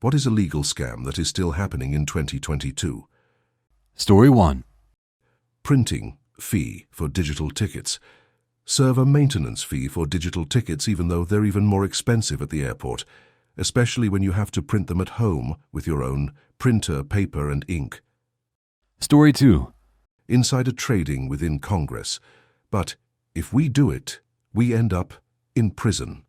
What is a legal scam that is still happening in 2022? Story 1. Printing fee for digital tickets. Server maintenance fee for digital tickets, even though they're even more expensive at the airport, especially when you have to print them at home with your own printer, paper, and ink. Story 2. Insider trading within Congress. But if we do it, we end up in prison.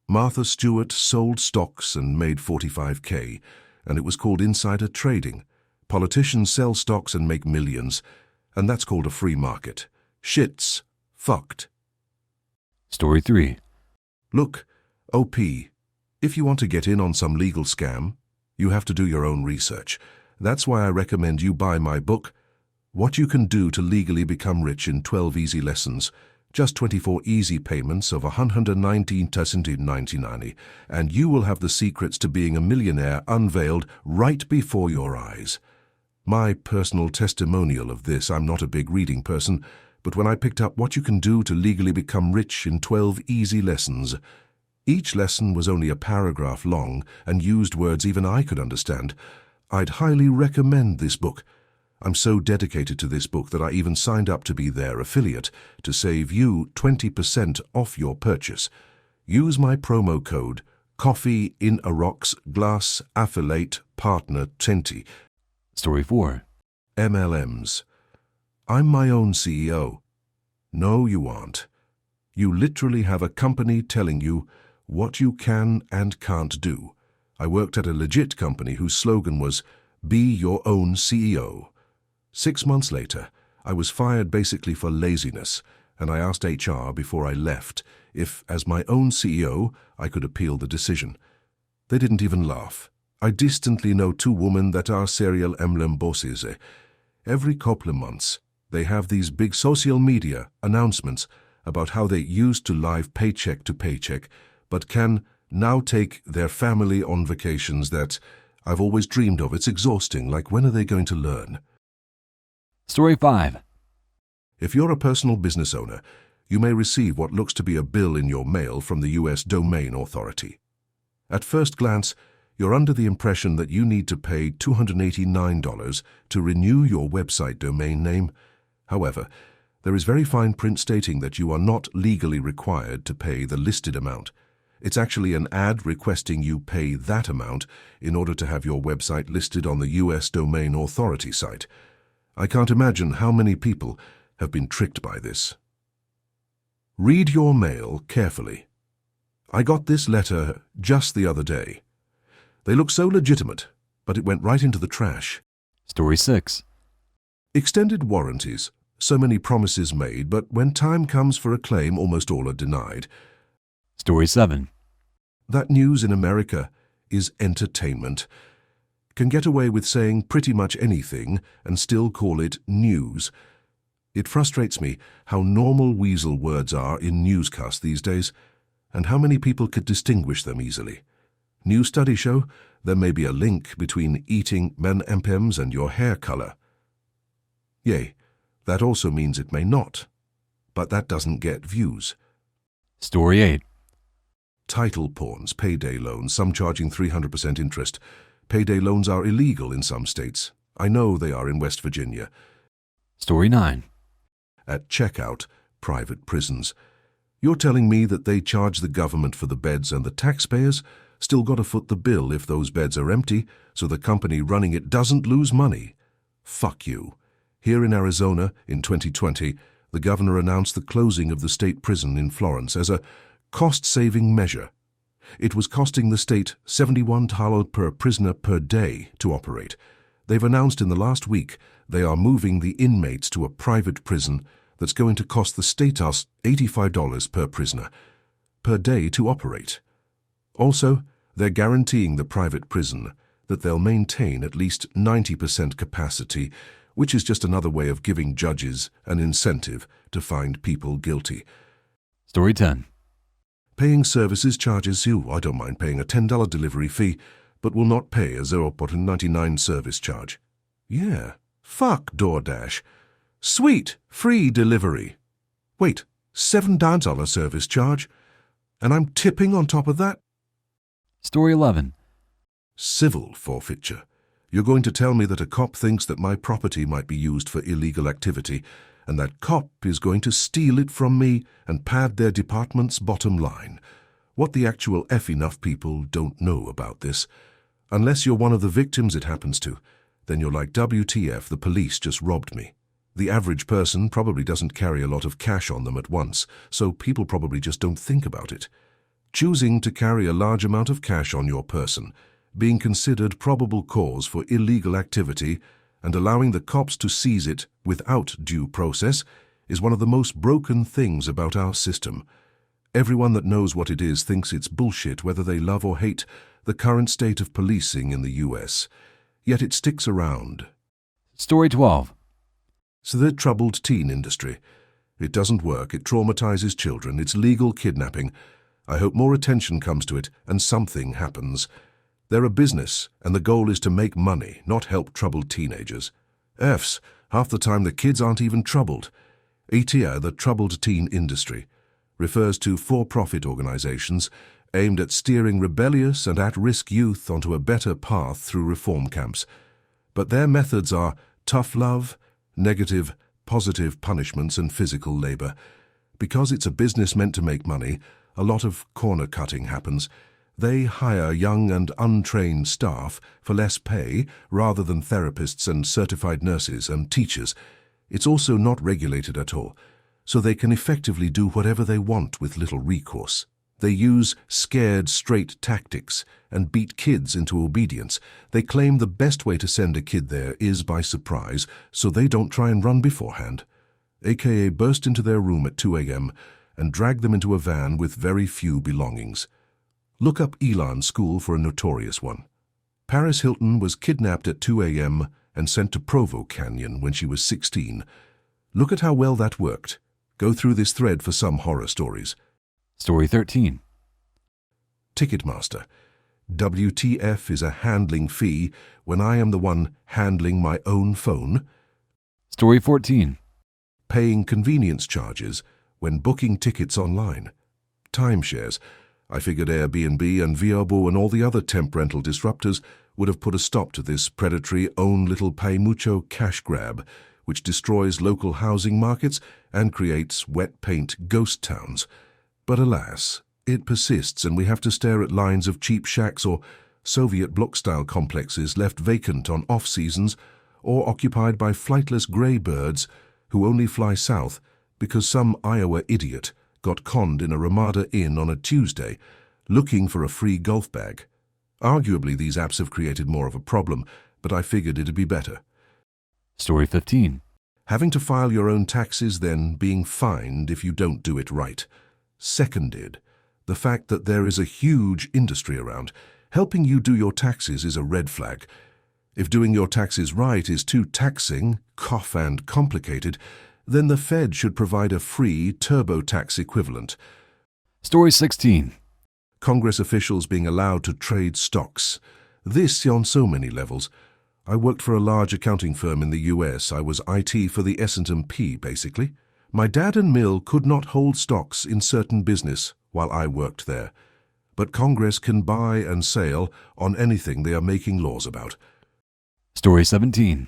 Martha Stewart sold stocks and made $45K, and it was called insider trading. Politicians sell stocks and make millions, and that's called a free market. Shit's fucked. Story 3. Look, OP, if you want to get in on some legal scam, you have to do your own research. That's why I recommend you buy my book, What You Can Do to Legally Become Rich in 12 Easy Lessons. Just 24 easy payments of $119.99, and you will have the secrets to being a millionaire unveiled right before your eyes. My personal testimonial of this: I'm not a big reading person, but when I picked up What You Can Do to Legally Become Rich in 12 Easy Lessons, each lesson was only a paragraph long and used words even I could understand. I'd highly recommend this book. I'm so dedicated to this book that I even signed up to be their affiliate to save you 20% off your purchase. Use my promo code Coffee in a Rocks Glass Affiliate Partner 20. Story 4. MLMs. I'm my own CEO. No, you aren't. You literally have a company telling you what you can and can't do. I worked at a legit company whose slogan was, "Be your own CEO." 6 months later, I was fired basically for laziness, and I asked HR before I left if, as my own CEO, I could appeal the decision. They didn't even laugh. I distantly know 2 women that are serial emblem bosses. Every couple of months, they have these big social media announcements about how they used to live paycheck to paycheck, but can now take their family on vacations that I've always dreamed of. It's exhausting. Like, when are they going to learn? Story 5. If you're a personal business owner, you may receive what looks to be a bill in your mail from the U.S. Domain Authority. At first glance, you're under the impression that you need to pay $289 to renew your website domain name. However, there is very fine print stating that you are not legally required to pay the listed amount. It's actually an ad requesting you pay that amount in order to have your website listed on the U.S. Domain Authority site. I can't imagine how many people have been tricked by this. Read your mail carefully. I got this letter just the other day. They look so legitimate, but it went right into the trash. Story 6. Extended warranties. So many promises made, but when time comes for a claim, almost all are denied. Story 7. That news in America is entertainment. Can get away with saying pretty much anything and still call it news. It frustrates me how normal weasel words are in newscasts these days, and how many people could distinguish them easily. New studies show there may be a link between eating M&Ms and your hair color. Yay, that also means it may not, but that doesn't get views. Story 8. Title pawns, payday loans, some charging 300% interest. Payday loans are illegal in some states. I know they are in West Virginia. Story 9. At checkout, private prisons. You're telling me that they charge the government for the beds and the taxpayers still got to foot the bill if those beds are empty, so the company running it doesn't lose money? Fuck you. Here in Arizona, in 2020, the governor announced the closing of the state prison in Florence as a cost-saving measure. It was costing the state $71 per prisoner per day to operate. They've announced in the last week they are moving the inmates to a private prison that's going to cost the state us $85 per prisoner per day to operate. Also, they're guaranteeing the private prison that they'll maintain at least 90% capacity, which is just another way of giving judges an incentive to find people guilty. Story 10. Paying services charges you. I don't mind paying a $10 delivery fee, but will not pay a $0.99 service charge. Yeah, fuck DoorDash. Sweet, free delivery. Wait, $7 service charge? And I'm tipping on top of that? Story 11. civil forfeiture. You're going to tell me that a cop thinks that my property might be used for illegal activity, and that cop is going to steal it from me and pad their department's bottom line. What the actual F enough people don't know about this. Unless you're one of the victims it happens to, then you're like WTF, the police just robbed me. The average person probably doesn't carry a lot of cash on them at once, so people probably just don't think about it. Choosing to carry a large amount of cash on your person, being considered probable cause for illegal activity, and allowing the cops to seize it without due process is one of the most broken things about our system. Everyone that knows what it is thinks it's bullshit whether they love or hate the current state of policing in the US. Yet it sticks around. Story 12. So the troubled teen industry. It doesn't work, it traumatizes children, it's legal kidnapping. I hope more attention comes to it and something happens. They're a business, and the goal is to make money, not help troubled teenagers. F's, half the time the kids aren't even troubled. ATIA, the troubled teen industry, refers to for-profit organizations aimed at steering rebellious and at-risk youth onto a better path through reform camps. But their methods are tough love, negative, positive punishments, and physical labor. Because it's a business meant to make money, a lot of corner-cutting happens. They hire young and untrained staff for less pay rather than therapists and certified nurses and teachers. It's also not regulated at all, so they can effectively do whatever they want with little recourse. They use scared straight tactics and beat kids into obedience. They claim the best way to send a kid there is by surprise, so they don't try and run beforehand, aka burst into their room at 2 a.m. and drag them into a van with very few belongings. Look up Elon School for a notorious one. Paris Hilton was kidnapped at 2 a.m. and sent to Provo Canyon when she was 16. Look at how well that worked. Go through this thread for some horror stories. Story 13. Ticketmaster. WTF is a handling fee when I am the one handling my own phone. Story 14. Paying convenience charges when booking tickets online. Timeshares. I figured Airbnb and Vrbo and all the other temp rental disruptors would have put a stop to this predatory own little pay mucho cash grab, which destroys local housing markets and creates wet paint ghost towns. But alas, it persists, and we have to stare at lines of cheap shacks or Soviet block-style complexes left vacant on off-seasons or occupied by flightless grey birds who only fly south because some Iowa idiot got conned in a Ramada Inn on a Tuesday looking for a free golf bag. Arguably, these apps have created more of a problem, but I figured it'd be better. Story 15. Having to file your own taxes, then being fined if you don't do it right. Seconded. The fact that there is a huge industry around. Helping you do your taxes is a red flag. If doing your taxes right is too taxing, and complicated, then the Fed should provide a free TurboTax equivalent. Story 16. Congress officials being allowed to trade stocks. This on so many levels. I worked for a large accounting firm in the US. I was IT for the S&P, basically. My dad and Mill could not hold stocks in certain business while I worked there. But Congress can buy and sell on anything they are making laws about. Story 17.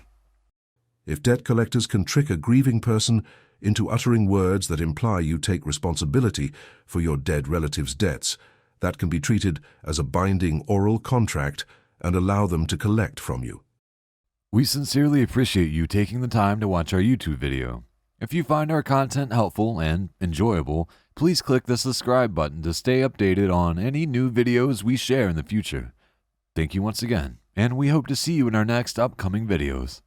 If debt collectors can trick a grieving person into uttering words that imply you take responsibility for your dead relative's debts, that can be treated as a binding oral contract and allow them to collect from you. We sincerely appreciate you taking the time to watch our YouTube video. If you find our content helpful and enjoyable, please click the subscribe button to stay updated on any new videos we share in the future. Thank you once again, and we hope to see you in our next upcoming videos.